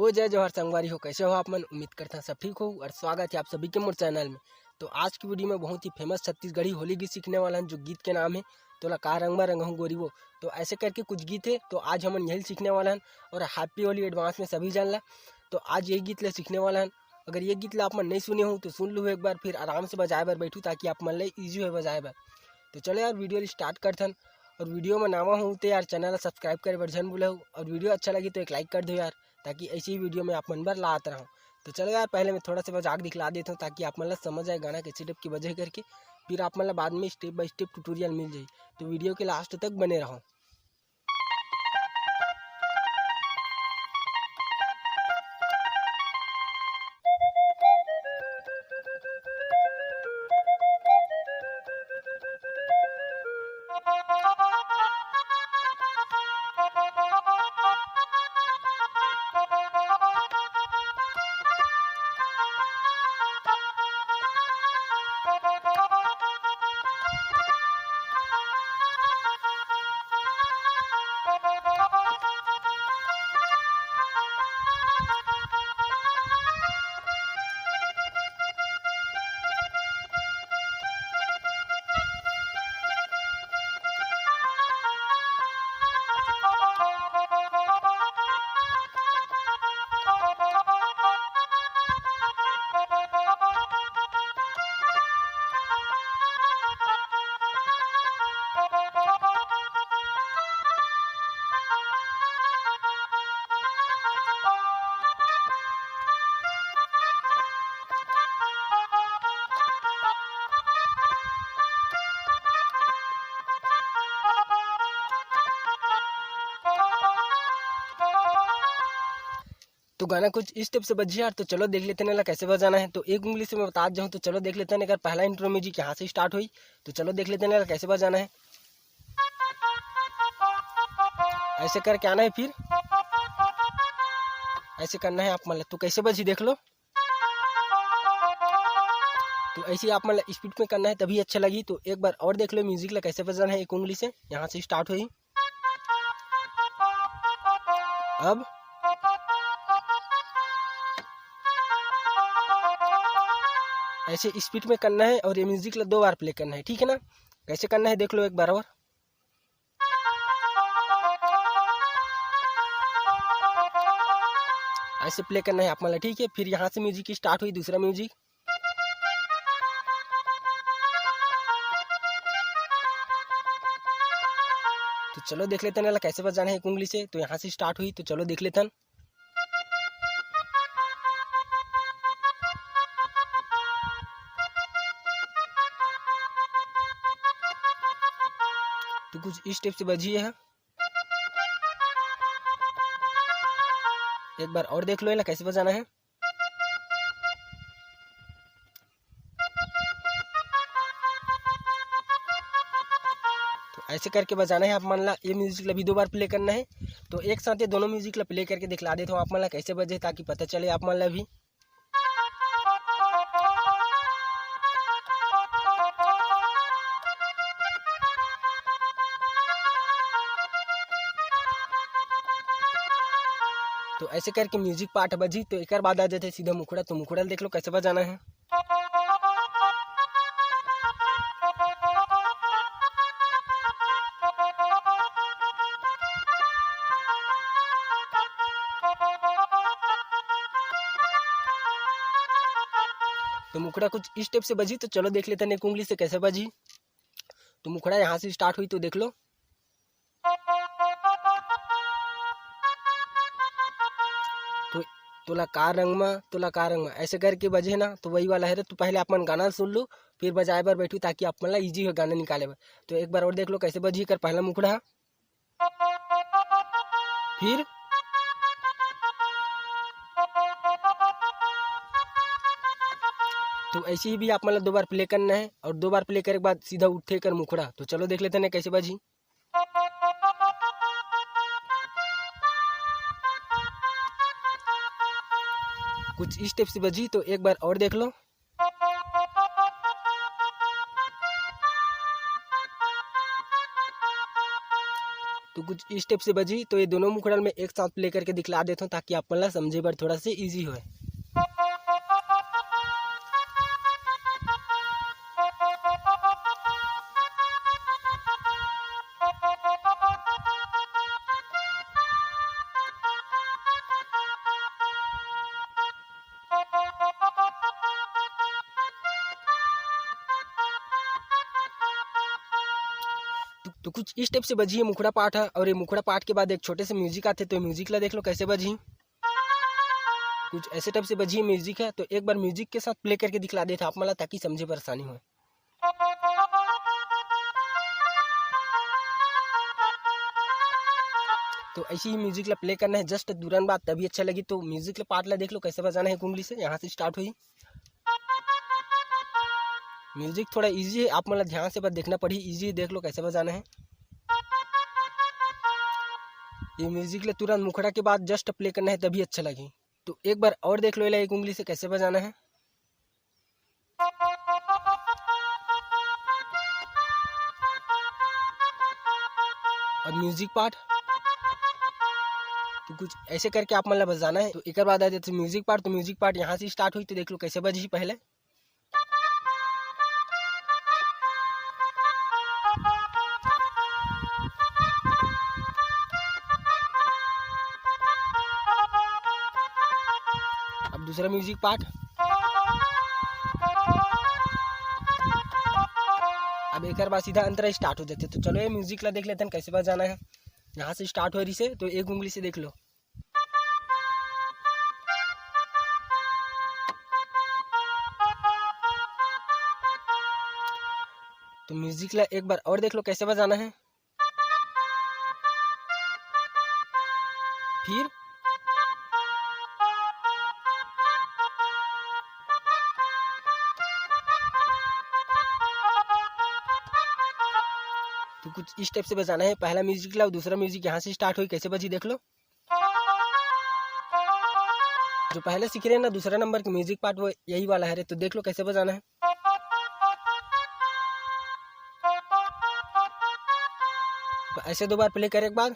तो जय जवाहर संगवारी हो, कैसे हो आप मन। उम्मीद करता सब ठीक हो और स्वागत है आप सभी के मोर चैनल में। तो आज की वीडियो में बहुत ही फेमस छत्तीसगढ़ी होली गीत सीखने वाला है, जो गीत के नाम है तोला का रंग में रंगहूँ गोरी वो। तो ऐसे करके कुछ गीत है, तो आज हम यही सीखने वाला हैं। और हैप्पी होली एडवांस में सभी जान ला। तो आज यही गीत ले सीखने वाला है। अगर ये गीत ला आप मन नहीं सुने हो तो सुन लो एक बार, फिर आराम से बजाए बर बैठू ताकि आप मन ले ईजी हो बजाए बर। तो चलो यार वीडियो स्टार्ट करथन। और वीडियो में नावा हूँ तो यार चैनल सब्सक्राइब करे बर झन भूलहु। और वीडियो अच्छा लगी तो एक लाइक कर दो यार, ताकि ऐसी ही वीडियो में आप मन बर लाता रहूँ। तो चलो यार पहले मैं थोड़ा सा मजाक दिखला देता हूँ ताकि आप मन ला समझ आए गाना कैसे स्टेप की वजह करके। फिर आप मन ला बाद में स्टेप बाय स्टेप ट्यूटोरियल मिल जाए। तो वीडियो के लास्ट तक बने रहो। तो गाना कुछ इस स्टेप से बजी यार। तो चलो देख लेते हैं कैसे बजाना है। तो एक उंगली से मैं बता जाऊँ तो चलो देख लेते हैं। अगर पहला इंट्रो म्यूजिक यहाँ से स्टार्ट हुई तो चलो देख लेते हैं कैसे बजाना है। ऐसे करके आना है, फिर ऐसे करना है आप मतलब। तो कैसे बजी देख लो। तो ऐसे आप मतलब स्पीड में करना है तभी अच्छा लगी। तो एक बार और देख लो म्यूजिक ला कैसे बजाना है। एक उंगली से यहाँ से स्टार्ट हुई, अब ऐसे स्पीड में करना है। और ये म्यूजिक ला 2 बार प्ले करना है, ठीक है ना। कैसे करना है देख लो एक बार और। ऐसे प्ले करना है आप मतलब, ठीक है। फिर यहाँ से म्यूजिक स्टार्ट हुई, दूसरा म्यूजिक। तो चलो देख लेते हैं कैसे बजाना है एक उंगली से। तो यहाँ से स्टार्ट हुई, तो चलो देख लेते हैं। तो कुछ इस स्टेप से बजी है। एक बार और देख लो कैसे बजाना है। तो ऐसे करके बजाना है आप मान ला। ये म्यूजिक ला भी 2 बार प्ले करना है। तो एक साथ ये दोनों म्यूजिक ला प्ले करके दिखला देता हूँ आप मान ला कैसे बजे, ताकि पता चले आप मान ला भी। तो ऐसे करके म्यूजिक पार्ट बजी। तो एक बाद आ जाते सीधा मुखड़ा। तो मुखड़ा देख लो कैसे बजाना है। तो मुखड़ा कुछ इस स्टेप से बजी। तो चलो देख लेते हैं एक उंगली से कैसे बजी। तो मुखड़ा यहाँ से स्टार्ट हुई, तो देख लो। तो तोला का रंग में ऐसे करके बजे ना। तो वही वाला है। तो पहले आप मन गाना सुन लो, फिर बजाए बर बैठू ताकि आप मन ला इजी हो गाना निकाले बर। तो एक बार और देख लो कैसे बजी कर पहला मुखड़ा, फिर तो ऐसे ही भी आप मतलब 2 बार प्ले करना है। और 2 बार प्ले करने के बाद सीधा उठे कर मुखड़ा। तो चलो देख लेते हैं कैसे बजी। कुछ इस स्टेप से बजी। तो एक बार और देख लो। तो कुछ इस स्टेप से बजी। तो ये दोनों मुखड़ा में एक साथ प्ले करके दिखला देता हूँ ताकि आप मतलब समझे पर थोड़ा सा ईजी हो। तो कुछ इस स्टेप से बजी है मुखड़ा पाठ है। और ये मुखड़ा पाठ के बाद एक छोटे से म्यूजिक आते, तो म्यूजिक ला देख लो कैसे बजी। कुछ ऐसे टाइप से बजी म्यूजिक है। तो एक बार म्यूजिक के साथ प्ले करके दिखला देता आप मला ताकि समझे परेशानी हो। तो ऐसे ही म्यूजिक ला प्ले करना है जस्ट तुरंत बाद, तभी अच्छा लगी। तो म्यूजिक ला पार्ट ला देख लो कैसे बजाना है उंगली से। यहाँ से स्टार्ट हुई। म्यूजिक थोड़ा इजी है, आप मतलब ध्यान से बस देखना पड़ी। इजी देख लो कैसे बजाना है। ये म्यूजिक ले तुरंत मुखड़ा के बाद जस्ट प्ले करना है तभी अच्छा लगे। तो एक बार और देख लो एक उंगली से कैसे बजाना है। अब म्यूजिक पार्ट तो कुछ ऐसे करके आप मतलब बजाना है। तो एक बाद आ जाते म्यूजिक पार्ट। तो म्यूजिक पार्ट यहाँ से स्टार्ट हुई। तो देख लो कैसे बजी पहले। अब दूसरा म्यूजिक पार्ट। अब एक बार सीधा अंतरा स्टार्ट हो जाते। तो चलो ये म्यूजिक ला देख लेते हैं कैसे बजाना है। यहाँ से स्टार्ट हो रही से तो एक उंगली से देख लो। तो म्यूजिक ला एक बार और देख लो कैसे बजाना है। फिर तो कुछ इस टाइप से बजाना है। पहला म्यूजिक ला, दूसरा म्यूजिक यहाँ से स्टार्ट हुई कैसे बजी देख लो। जो पहले सीख रहे हैं ना दूसरा नंबर के म्यूजिक पार्ट वो यही वाला है रे। तो देख लो कैसे बजाना है। तो ऐसे दो बार प्ले करे एक बार।